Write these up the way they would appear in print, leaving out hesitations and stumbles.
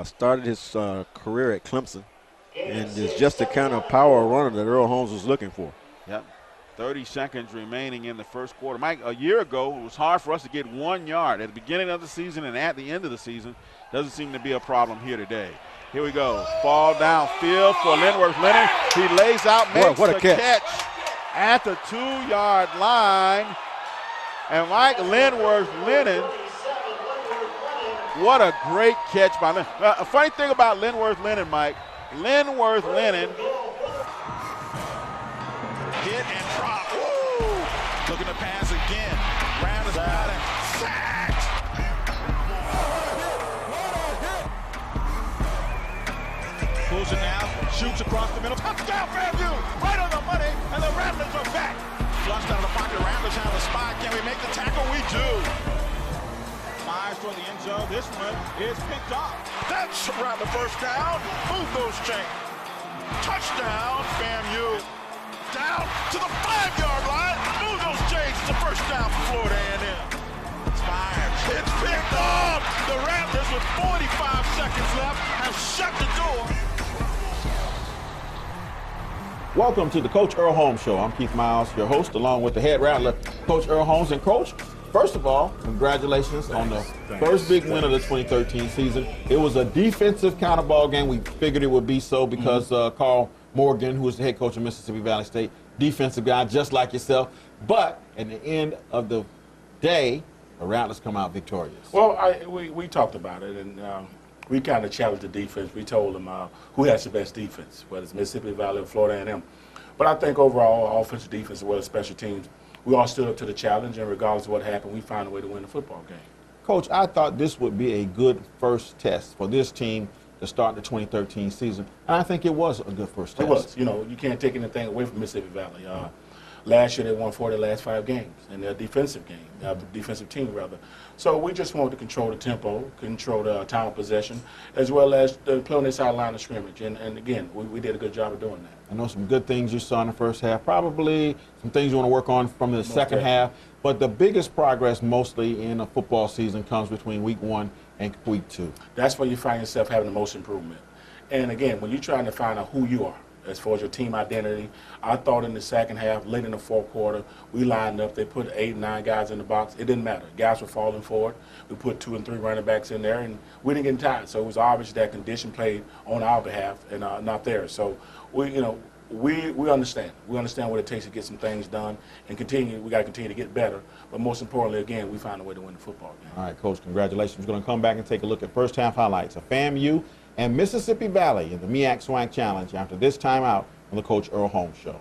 Started his career at Clemson, and is just the kind of power runner that Earl Holmes was looking for. Yep. 30 seconds remaining in the first quarter. Mike, a year ago, it was hard for us to get 1 yard at the beginning of the season and at the end of the season. Doesn't seem to be a problem here today. Here we go. Ball downfield for Linworth Leonard. He lays out, makes what a the catch at the 2-yard line. And Mike Linworth Leonard, what a great catch by Leonard. A funny thing about Linworth Leonard, Mike, Linworth Leonard hit and drop. Woo! Looking to pass again. Round is got it. Sacked! Pulls it now. Shoots across the middle. Touchdown, Fairview! Right on the money, and the Rattlers are back. Flushed out of the pocket. Rattlers have a spot. Can we make the tackle? We do. Fires toward the end zone. This one is picked off. That's around the first down. Move those chains. Touchdown, FAMU. Down to the 5-yard line. Move those chains. It's a first down for Florida A&M. It's fired. It's picked off. The Rattlers with 45 seconds left have shut the door. Welcome to the Coach Earl Holmes Show. I'm Keith Miles, your host, along with the head rattler, Coach Earl Holmes. And Coach, first of all, congratulations on the first big win of the 2013 season. It was a defensive counter ball game. We figured it would be so because Carl Morgan, who was the head coach of Mississippi Valley State, defensive guy just like yourself. But at the end of the day, the Rattlers come out victorious. Well, we talked about it, and we kind of challenged the defense. We told them who has the best defense, whether it's Mississippi Valley or Florida A&M. But I think overall, offensive defense as well as special teams, we all stood up to the challenge, and regardless of what happened, we found a way to win the football game. Coach, I thought this would be a good first test for this team to start the 2013 season, and I think it was a good first test. It was. You know, you can't take anything away from Mississippi Valley. Last year they won 4 of their last 5 games in their defensive game, defensive team rather. So we just wanted to control the tempo, control the time of possession, as well as play on this line of scrimmage. And again, we did a good job of doing that. I know some good things you saw in the first half, probably some things you want to work on from the second half, but the biggest progress mostly in a football season comes between week 1 and week 2. That's where you find yourself having the most improvement. And again, when you're trying to find out who you are, as far as your team identity, I thought in the second half, late in the fourth quarter, we lined up. They put 8, 9 guys in the box. It didn't matter. Guys were falling forward. We put 2 and 3 running backs in there, and we didn't get tired. So it was obvious that condition played on our behalf and not theirs. So we understand. We understand what it takes to get some things done and continue. We got to continue to get better. But most importantly, again, we found a way to win the football game. All right, Coach, congratulations. We're going to come back and take a look at first half highlights of FAMU and Mississippi Valley in the MEAC SWAC Challenge after this timeout on the Coach Earl Holmes Show.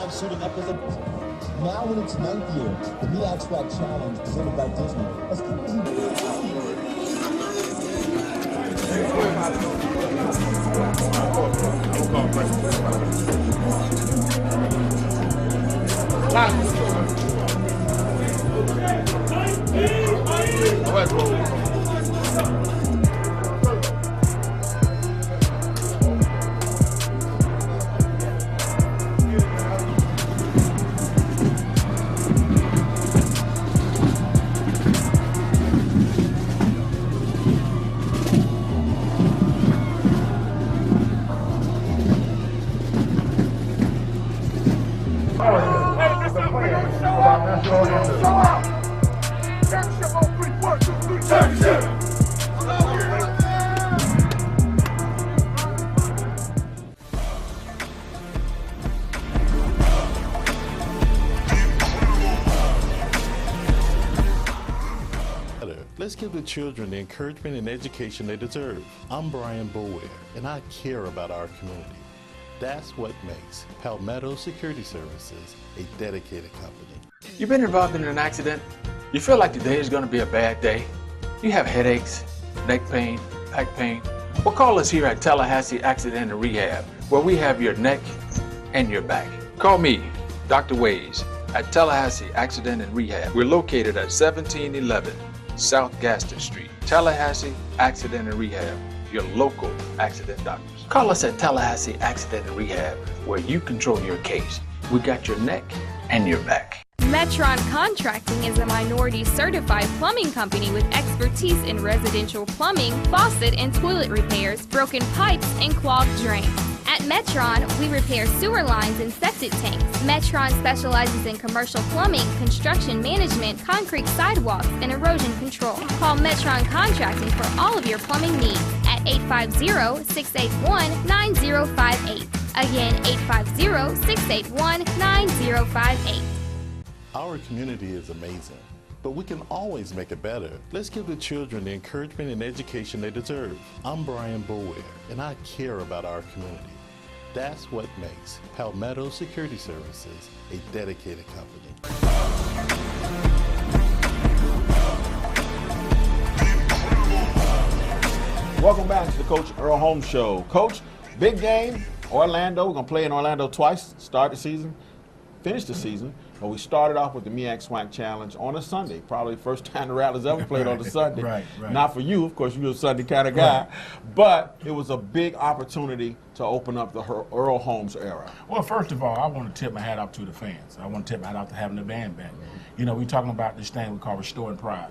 Suiting up as a now in its 9th year, the MEAC SWAC Challenge presented by Disney has come Show up! Show up! Show up! Let's give the children the encouragement and education they deserve. I'm Brian Bower, and I care about our community. That's what makes Palmetto Security Services a dedicated company. You've been involved in an accident? You feel like today is going to be a bad day? You have headaches, neck pain, back pain? Well, call us here at Tallahassee Accident and Rehab, where we have your neck and your back. Call me, Dr. Ways, at Tallahassee Accident and Rehab. We're located at 1711 South Gaston Street. Tallahassee Accident and Rehab, your local accident doctors. Call us at Tallahassee Accident and Rehab, where you control your case. We got your neck and your back. Metron Contracting is a minority certified plumbing company with expertise in residential plumbing, faucet and toilet repairs, broken pipes, and clogged drains. At Metron, we repair sewer lines and septic tanks. Metron specializes in commercial plumbing, construction management, concrete sidewalks, and erosion control. Call Metron Contracting for all of your plumbing needs at 850-681-9058. Again, 850-681-9058. Our community is amazing, but we can always make it better. Let's give the children the encouragement and education they deserve. I'm Brian Bower, and I care about our community. That's what makes Palmetto Security Services a dedicated company. Welcome back to the Coach Earl Holmes Show. Coach, big game, Orlando. We're going to play in Orlando twice, start the season, finish the season. But we started off with the MEAC SWAC Challenge on a Sunday. Probably the first time the Rattlers ever played on a Sunday. Right. Not for you, of course, you're a Sunday kind of guy. Right. But it was a big opportunity to open up the Earl Holmes era. Well, first of all, I want to tip my hat off to the fans. I want to tip my hat off to having the band back. You know, we're talking about this thing we call restoring pride.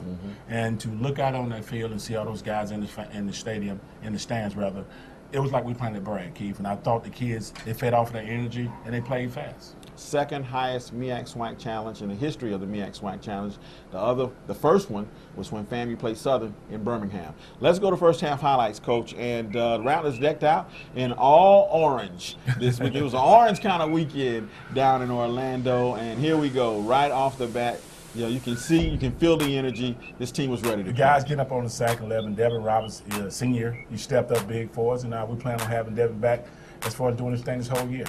And to look out on that field and see all those guys in the stadium, in the stands rather, it was like we playing at Brad, Keith. And I thought the kids, they fed off of their energy and they played fast. Second highest MEAC SWAC Challenge in the history of the MEAC SWAC Challenge. The first one was when FAMU played Southern in Birmingham. Let's go to first half highlights, Coach. And the Rattlers decked out in all orange this week. It was an orange kind of weekend down in Orlando. And here we go, right off the bat. You know, you can see, you can feel the energy. This team was ready to The go. guys getting up on the sack 11. Devin Roberts, senior, he stepped up big for us, and we plan on having Devin back as far as doing this thing this whole year.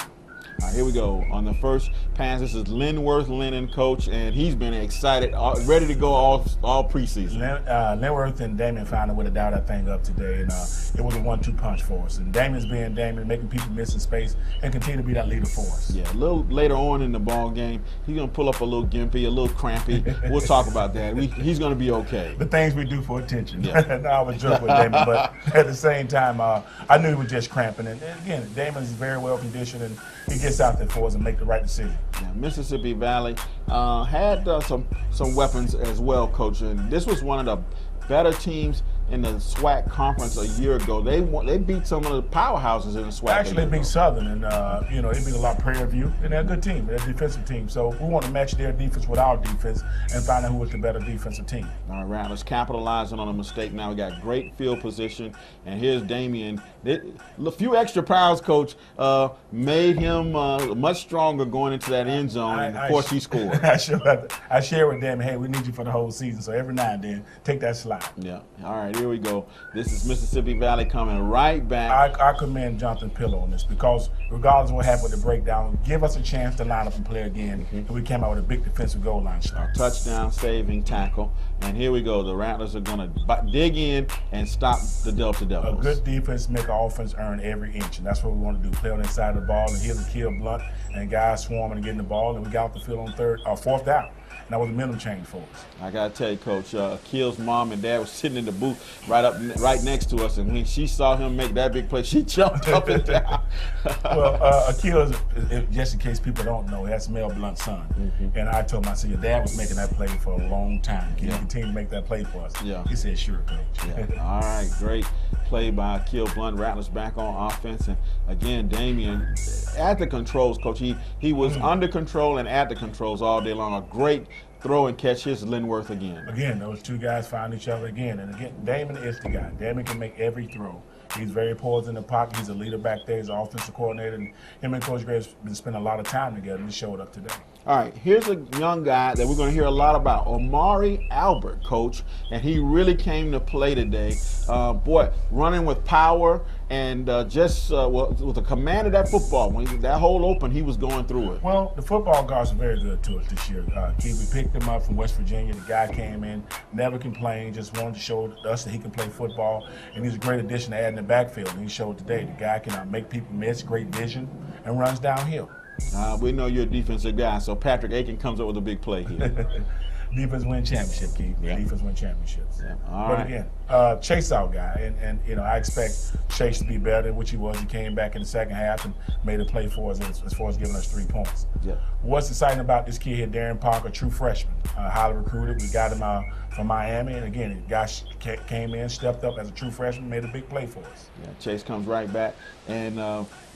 All right, here we go. On the first pass, this is Linworth Lennon, coach, and he's been excited, ready to go all preseason. Linworth and Damien found a way to dial that thing up today, and it was a 1-2 punch for us. And Damien's being Damien, making people miss in space, and continue to be that leader for us. Yeah, a little later on in the ball game, he's going to pull up a little gimpy, a little crampy. We'll talk about that. He's going to be okay. The things we do for attention. Yeah. No, I was joking with Damien, but at the same time, I knew he was just cramping. And again, Damien is very well conditioned, and he gets out there for us and make the right decision. Yeah, Mississippi Valley had some weapons as well, Coach. And this was one of the better teams in the SWAC conference a year ago. They beat some of the powerhouses in the SWAC. Actually, they beat Southern, and they beat a lot of Prairie View, and they're a good team. They're a defensive team. So we want to match their defense with our defense and find out who was the better defensive team. All right, Rattlers capitalizing on a mistake. Now we got great field position, and here's Damien. A few extra pounds, Coach, made him much stronger going into that end zone, and of course he scored. I share with Damien, hey, we need you for the whole season, so every now and then, take that slide. Yeah. All right, here we go. This is Mississippi Valley coming right back. I commend Jonathan Pillow on this because regardless of what happened with the breakdown, give us a chance to line up and play again, and we came out with a big defensive goal line start. Touchdown saving tackle. And here we go. The Rattlers are going to dig in and stop the Delta Devils. A good defense make our offense earn every inch, and that's what we want to do. Play on the side of the ball and hit the kill blunt, and guys swarming and getting the ball, and we got off the field on fourth down. And that was a mental change for us. I got to tell you, Coach, Akil's mom and dad was sitting in the booth right next to us, and when she saw him make that big play, she jumped up and down. Well, Akil, just in case people don't know, that's Mel Blunt's son. And I told him, I said, your dad was making that play for a long time. Can you continue to make that play for us? Yeah. He said, sure, Coach. Yeah. All right, great play by Akil Blunt. Rattlers back on offense. And again, Damien at the controls, Coach. He was under control and at the controls all day long. A great throw and catch. Here's Linworth again. Again, those two guys found each other again. And again, Damien is the guy. Damien can make every throw. He's very poised in the pocket. He's a leader back there. He's an offensive coordinator. And him and Coach Gray have been spending a lot of time together, and he showed up today. All right, here's a young guy that we're going to hear a lot about, Omari Albert, Coach, and he really came to play today. Running with power and with a command of that football. When that hole open, he was going through it. Well, the football guards are very good to us this year. Keith, we picked him up from West Virginia. The guy came in, never complained, just wanted to show us that he can play football, and he's a great addition to add in the backfield. And he showed today. The guy can make people miss, great vision, and runs downhill. We know you're a defensive guy, so Patrick Aiken comes up with a big play here. Defense win championship, Keith. Yeah. Defense win championships. Yeah. But again, Chase our guy, and I expect Chase to be better than what he was. He came back in the second half and made a play for us as far as giving us 3 points. Yeah. What's exciting about this kid here, Darren Parker, true freshman, highly recruited. We got him from Miami, and again, the guy came in, stepped up as a true freshman, made a big play for us. Yeah, Chase comes right back and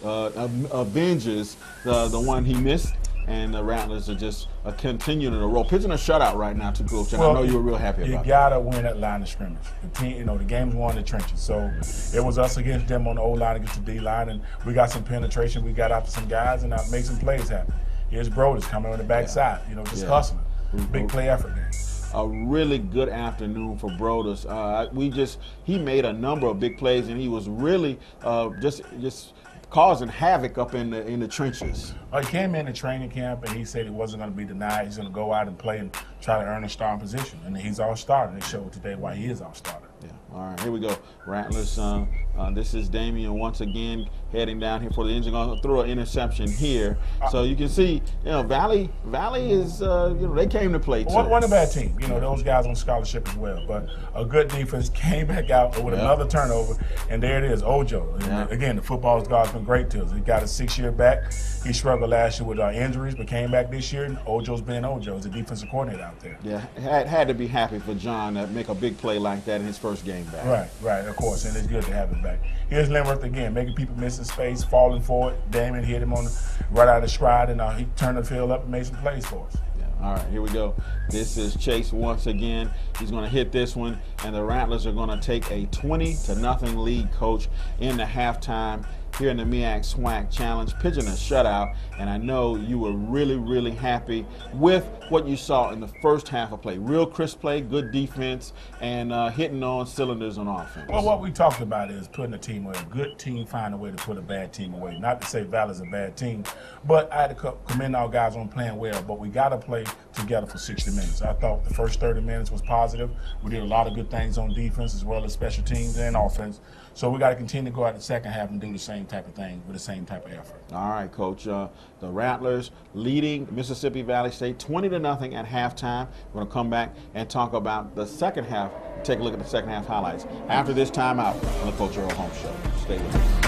avenges the one he missed. And the Rattlers are just continuing to roll. Pitching a shutout right now to Coach, and I know you were real happy about that. You got to win that line of scrimmage. The team, the game's won in the trenches. So it was us against them on the O-line against the D-line, and we got some penetration. We got after some guys and made some plays happen. Here's Brodus coming on the backside, just hustling. Big play effort there. A really good afternoon for Brodus. He made a number of big plays, and he was really just causing havoc up in the trenches. He came in training camp and he said he wasn't going to be denied. He's going to go out and play and try to earn a starting position. And he's our starter. They showed today why he is our starter. Yeah. All right, here we go. Rattlers, this is Damian once again heading down here for the engine. Going to throw an interception here. So you can see, Valley is, they came to play too. Wasn't a bad team. Those guys on scholarship as well. But a good defense came back out with another turnover, and there it is, Ojo. And again, the football guard's been great to us. He got a 6-year back. He struggled last year with injuries, but came back this year, and Ojo's been Ojo. He's a defensive coordinator out there. Yeah, had to be happy for John to make a big play like that in his first game back. Right, of course, and it's good to have him back. Here's Linworth again, making people miss in space, falling for it. Damon hit him right out of stride, and he turned the field up and made some plays for us. All right, here we go. This is Chase once again. He's going to hit this one, and the Rattlers are going to take a 20-0 lead, Coach, in the halftime here in the MEAC SWAC Challenge, pitching a shutout. And I know you were really, really happy with what you saw in the first half of play. Real crisp play, good defense, and hitting on cylinders on offense. Well, what we talked about is putting a team away. A good team find a way to put a bad team away. Not to say Valley's a bad team, but I had to commend our guys on playing well. But we got to play together for 60 minutes. I thought the first 30 minutes was positive. We did a lot of good things on defense as well as special teams and offense. So we got to continue to go out the second half and do the same type of thing with the same type of effort. All right, Coach. The Rattlers leading Mississippi Valley State 20-0 at halftime. We're going to come back and talk about the second half, take a look at the second half highlights after this timeout on the Coach Earl Holmes Show. Stay with us.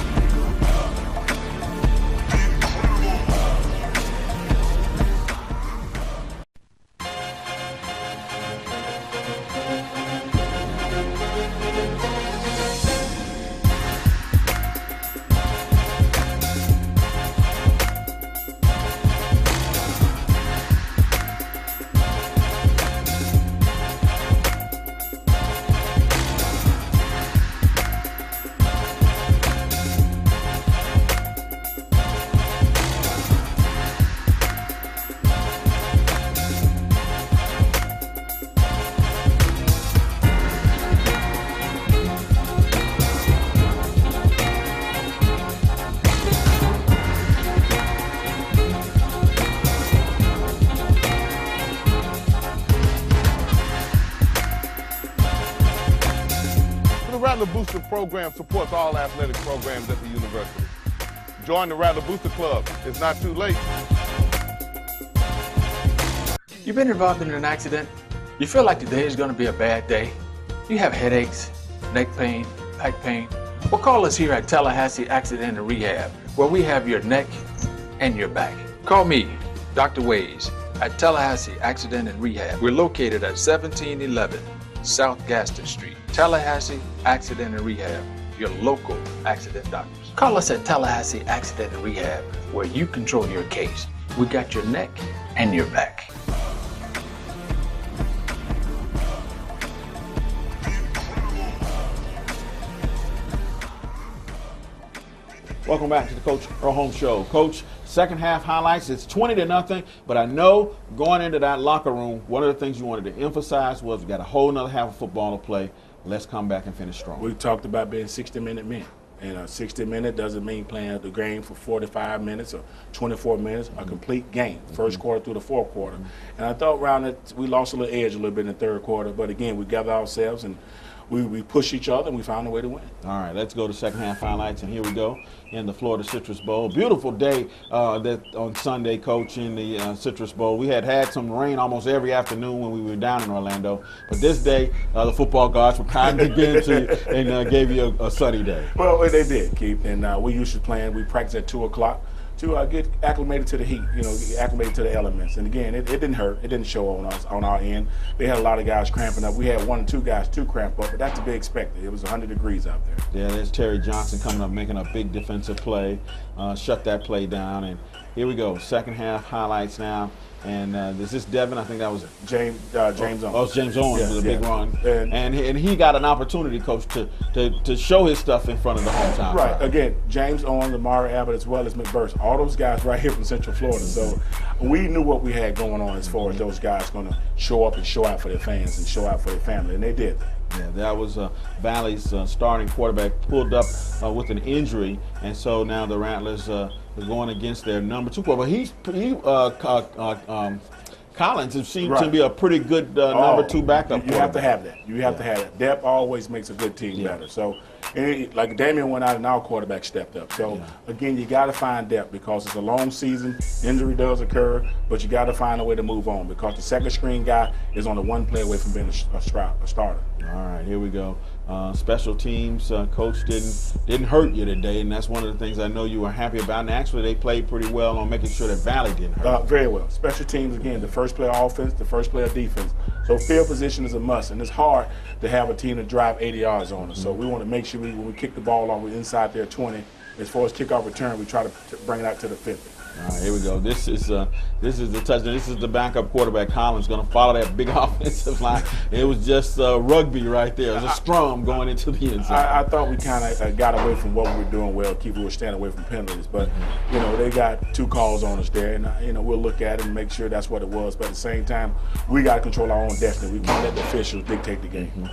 Rattler Booster program supports all athletic programs at the university. Join the Rattler Booster Club. It's not too late. You've been involved in an accident? You feel like today is going to be a bad day? You have headaches, neck pain, back pain? Well, call us here at Tallahassee Accident and Rehab, where we have your neck and your back. Call me, Dr. Ways, at Tallahassee Accident and Rehab. We're located at 1711 South Gaston Street. Tallahassee Accident and Rehab, your local accident doctors. Call us at Tallahassee Accident and Rehab, where you control your case. We got your neck and your back. Welcome back to the Coach Earl Holmes Show. Coach, second half highlights. It's 20-0, but I know going into that locker room, one of the things you wanted to emphasize was we got a whole nother half of football to play. Let's come back and finish strong. We talked about being 60-minute men. And a 60-minute doesn't mean playing the game for 45 minutes or 24 minutes, a complete game, first quarter through the fourth quarter. And I thought around it, we lost a little edge a little bit in the third quarter, but again, we gathered ourselves and we pushed each other and we found a way to win. All right, let's go to second half highlights, and here we go in the Florida Citrus Bowl. Beautiful day on Sunday, Coach, in the Citrus Bowl. We had some rain almost every afternoon when we were down in Orlando, but this day the football gods were kind again to you and gave you a sunny day. Well, they did, Keith, and we usually we practice at 2 o'clock to get acclimated to the heat, get acclimated to the elements. And again, it didn't hurt. It didn't show on our end. They had a lot of guys cramping up. We had 1 or 2 guys cramp up, but that's to be expected. It was 100 degrees out there. Yeah, there's Terry Johnson coming up, making a big defensive play, shut that play down. And here we go, second half highlights now. And is this Devin? I think that was James Owens. Oh, it's James Owens with a big run. And he got an opportunity, Coach, to show his stuff in front of the hometown. Right. crowd. Again, James Owens, Amari Abbott, as well as McBurst, all those guys right here from Central Florida. So we knew what we had going on as far as those guys going to show up and show out for their fans and show out for their family, and they did. Yeah, that was Valley's starting quarterback pulled up with an injury, and so now the Rattlers are going against their number 2 quarterback. Collins has seemed to be a pretty good number 2 backup. You have to have that. You have to have that. Depth always makes a good team better. So, like Damian went out and our quarterback stepped up. So, again, you got to find depth because it's a long season. Injury does occur, but you got to find a way to move on because the second screen guy is only 1 play away from being a starter. All right, here we go. Special teams coach didn't hurt you today, and that's one of the things I know you were happy about. And actually, they played pretty well on making sure that Valley didn't hurt. Very well. Special teams, again, the first play of offense, the first play of defense. So field position is a must, and it's hard to have a team to drive 80 yards on us. So we want to make sure when we kick the ball off, we're inside their 20. As far as kickoff return, we try to bring it out to the 50. All right, here we go. This is the touchdown. This is the backup quarterback, Collins, going to follow that big offensive line. It was just rugby right there. It was a scrum going into the end zone. I thought we kind of got away from what we were doing well. We were staying away from penalties. But, they got 2 calls on us there. And, we'll look at it and make sure that's what it was. But at the same time, we got to control our own destiny. We can't let the officials dictate the game.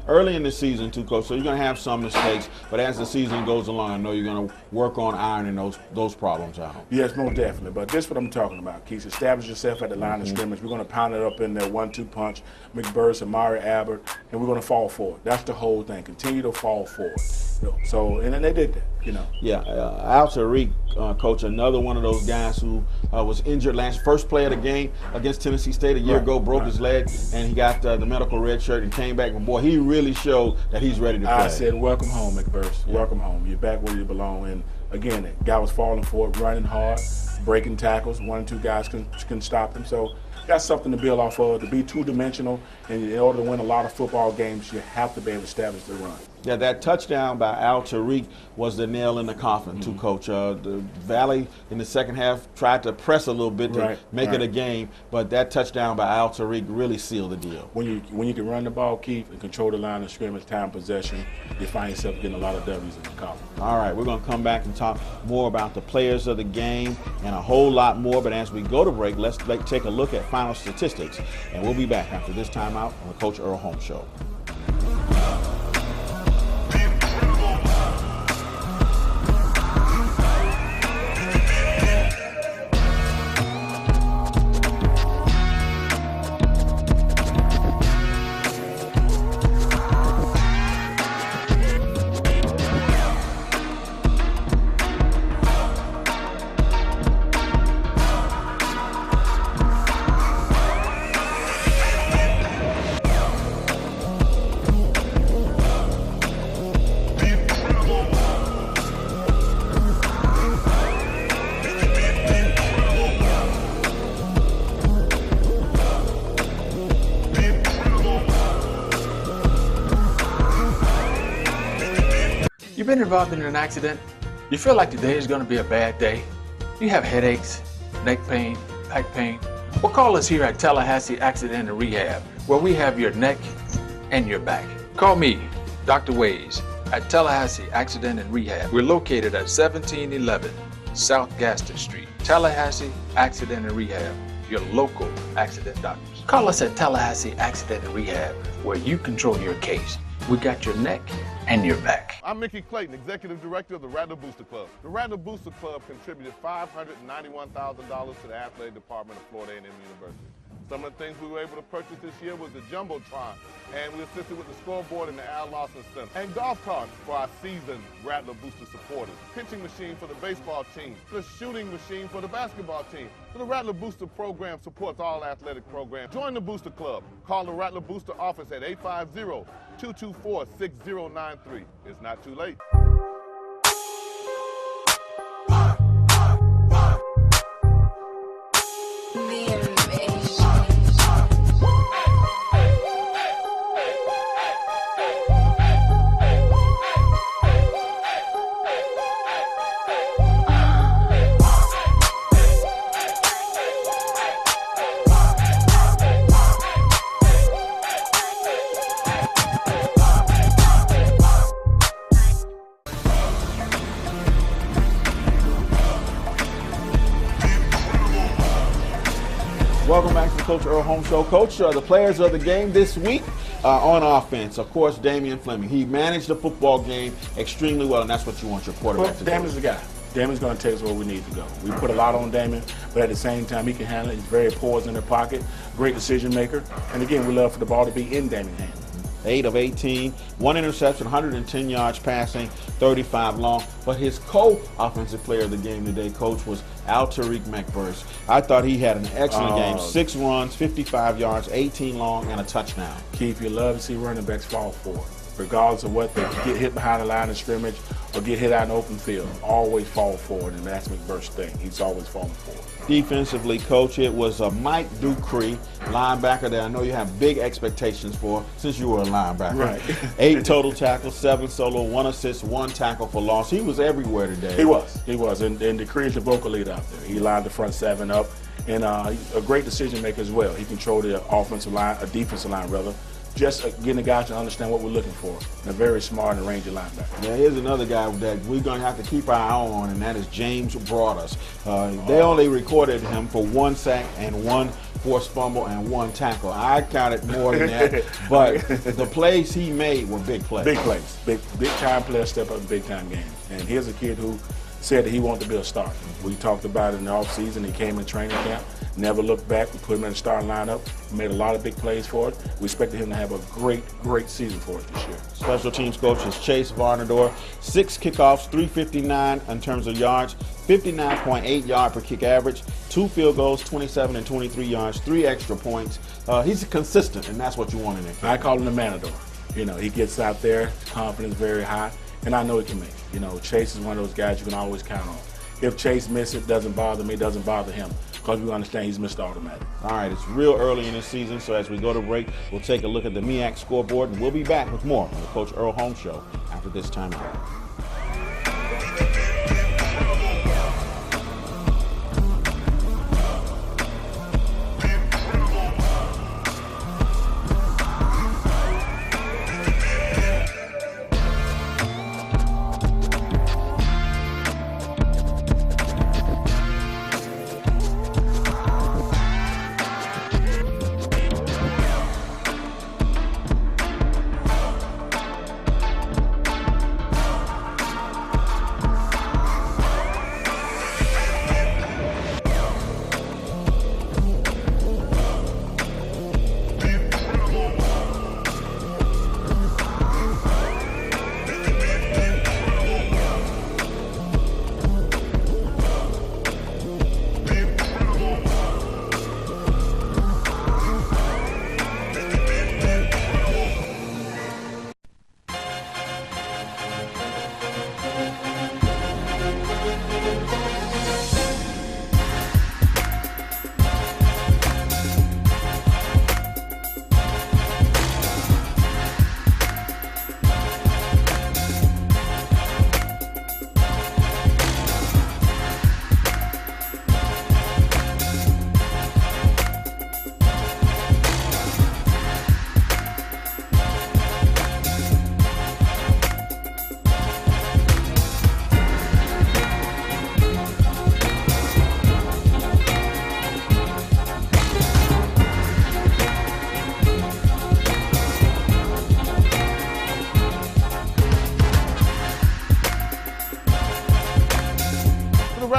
Early in the season, too, Coach, so you're going to have some mistakes, but as the season goes along, I know you're going to work on ironing those problems out. Yes, most definitely. But this is what I'm talking about, Keith. Establish yourself at the line of scrimmage. We're going to pound it up in there, 1-2 punch, McBurst, Amari Abbott, and we're going to fall forward. That's the whole thing. Continue to fall forward. So, and then they did that, Yeah, Al Tariq, Coach, another one of those guys who was injured first play of the game against Tennessee State a year ago, broke his leg, and he got the medical red shirt and came back. And boy, he really showed that he's ready to play. I said, welcome home, McBurst. Yeah. Welcome home. You're back where you belong. And again, the guy was falling for it, running hard, breaking tackles. 1 or 2 guys can stop him. So that's something to build off of. To be 2-dimensional, and in order to win a lot of football games, you have to be able to establish the run. Yeah, that touchdown by Al Tariq was the nail in the coffin, too, Coach. The Valley in the second half tried to press a little bit to make it a game, but that touchdown by Al Tariq really sealed the deal. When you can run the ball, Keith, and control the line of scrimmage, time possession, you find yourself getting a lot of W's in the coffin. All right, we're going to come back and talk more about the players of the game and a whole lot more, but as we go to break, let's take a look at final statistics, and we'll be back after this timeout on the Coach Earl Holmes Show. You've been involved in an accident? You feel like today is going to be a bad day? You have headaches, neck pain, back pain? Well, call us here at Tallahassee Accident and Rehab, where we have your neck and your back. Call me, Dr. Ways, at Tallahassee Accident and Rehab. We're located at 1711 South Gaston Street. Tallahassee Accident and Rehab, your local accident doctors. Call us at Tallahassee Accident and Rehab, where you control your case. We got your neck and your back. I'm Mickey Clayton, Executive Director of the Rattler Booster Club. The Rattler Booster Club contributed $591,000 to the Athletic Department of Florida A&M University. Some of the things we were able to purchase this year was the Jumbotron, and we assisted with the scoreboard and the Al Lawson Center, and golf carts for our seasoned Rattler Booster supporters, pitching machine for the baseball team, the shooting machine for the basketball team. So the Rattler Booster program supports all athletic programs. Join the Booster Club. Call the Rattler Booster office at 850-224-6093. It's not too late. Welcome back to the Coach Earl Holmes Show. Coach, the players of the game this week on offense, of course, Damian Fleming. He managed the football game extremely well, and that's what you want your quarterback to do. Damian's the guy. Damian's going to take us where we need to go. We put a lot on Damian, but at the same time, he can handle it. He's very poised in the pocket, great decision maker. And again, we love for the ball to be in Damian's hands. 8 of 18, 1 interception, 110 yards passing, 35 long. But his co-offensive player of the game today, Coach, was Tariq McBurst. I thought he had an excellent game. 6 runs, 55 yards, 18 long, and a touchdown. Keith, you love to see running backs fall for it. Regardless of what they get hit behind the line of scrimmage or get hit out in the open field, always fall forward, and that's McBurst's thing. He's always falling forward. Defensively, Coach, it was Mike Dupree, linebacker that I know you have big expectations for since you were a linebacker. Right. 8 total tackles, 7 solo, 1 assist, 1 tackle for loss. He was everywhere today. He was. And Dupree is the vocal lead out there. He lined the front 7 up, and he's a great decision maker as well. He controlled the offensive line, a defensive line rather. Just getting the guys to understand what we're looking for. And a very smart and rangy linebacker. Yeah, here's another guy that we're going to have to keep our eye on, and that is James Broadus. They only recorded him for 1 sack and 1 forced fumble and 1 tackle. I counted more than that, but the plays he made were big plays. Big plays. Big time players step up in big time games. And here's a kid who said that he wanted to be a starter. We talked about it in the offseason. He came in training camp, never looked back. We put him in the starting lineup. We made a lot of big plays for it. We expected him to have a great season for us this year. Special teams coach is Chase Varnador. 6 kickoffs, 359 in terms of yards, 59.8 yard per kick average, 2 field goals, 27 and 23 yards, 3 extra points. He's consistent, and that's what you want in there. I call him the Matador. You know, he gets out there, confidence very high, and I know he can make it. You know, Chase is one of those guys you can always count on. If Chase misses, it doesn't bother me, it doesn't bother him, because we understand he's Mr. Automatic. All right, it's real early in the season, so as we go to break, we'll take a look at the MEAC scoreboard, and we'll be back with more on the Coach Earl Holmes Show after this time out.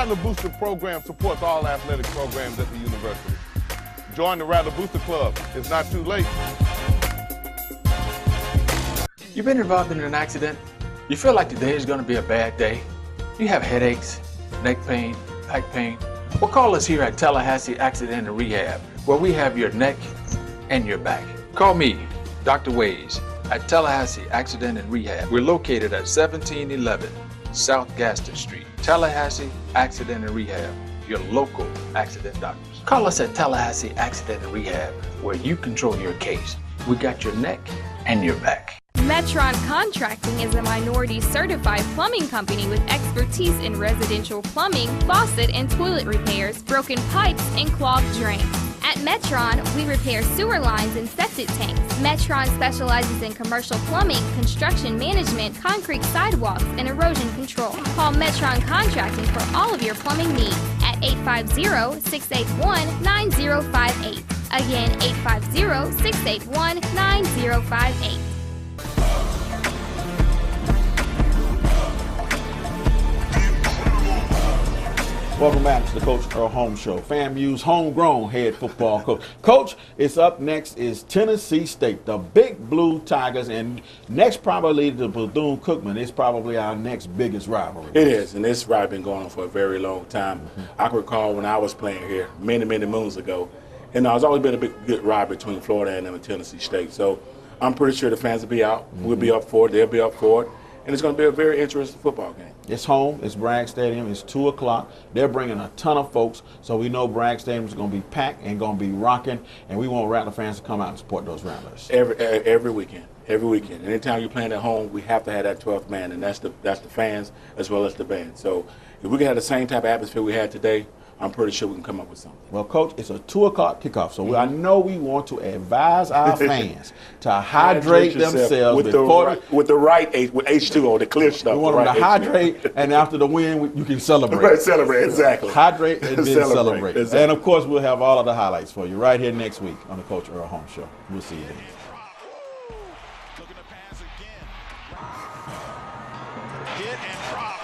Rattler Booster program supports all athletic programs at the university. Join the Rattler Booster Club. It's not too late. You've been involved in an accident? You feel like today is going to be a bad day? You have headaches, neck pain, back pain? Well, call us here at Tallahassee Accident and Rehab, where we have your neck and your back. Call me, Dr. Ways, at Tallahassee Accident and Rehab. We're located at 1711 South Gaston Street. Tallahassee Accident and Rehab, your local accident doctors. Call us at Tallahassee Accident and Rehab, where you control your case. We got your neck and your back. Metron Contracting is a minority certified plumbing company with expertise in residential plumbing, faucet and toilet repairs, broken pipes, and clogged drains. At Metron, we repair sewer lines and septic tanks. Metron specializes in commercial plumbing, construction management, concrete sidewalks, and erosion control. Call Metron Contracting for all of your plumbing needs at 850-681-9058. Again, 850-681-9058. Welcome back to the Coach Earl Holmes Show. FAMU's homegrown head football coach. Coach, it's up next is Tennessee State, the Big Blue Tigers, and next probably the Bethune-Cookman is probably our next biggest rivalry. It is, and this rivalry been going on for a very long time. I can recall when I was playing here many, many moons ago, and there's always been a good rivalry between Florida A&M and Tennessee State. So I'm pretty sure the fans will be out. We'll be up for it. They'll be up for it. And it's going to be a very interesting football game. It's home. It's Bragg Stadium. It's 2 o'clock. They're bringing a ton of folks, so we know Bragg Stadium is going to be packed and going to be rocking, and we want Rattler fans to come out and support those Rattlers. Every weekend. Every weekend. Anytime you're playing at home, we have to have that 12th man, and that's the fans as well as the band. So if we can have the same type of atmosphere we had today, I'm pretty sure we can come up with something. Well, Coach, it's a 2 o'clock kickoff, so I know we want to advise our fans to hydrate themselves with the right H2O, the clear stuff. We want them to hydrate, and after the win, you can celebrate. Right, celebrate, exactly. Hydrate and then celebrate. Exactly. And, of course, we'll have all of the highlights for you right here next week on the Coach Earl Holmes Show. We'll see you then. Looking to pass again. Hit and drop.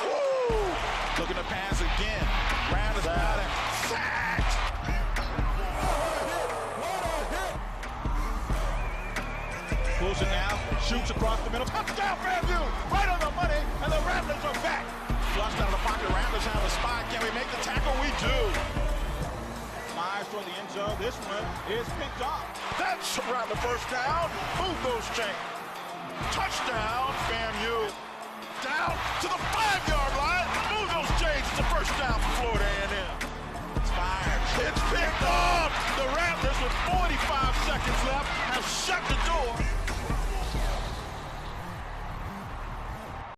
Looking to pass again. Round is about it. Sacked. Pulls it now. Shoots across the middle. Touchdown, Fairview. Right on the money. And the Rattlers are back. Flushed out of the pocket. Rattlers have a spot. Can we make the tackle? We do. Flies toward the end zone. This one is picked off. That's a Rattler first down. Move those chains. Touchdown, FAMU. Down to the 5-yard line. Move those chains. It's a first down for Florida A&M. It's fired. It's picked off. The Rattlers with 45 seconds left have shut the door.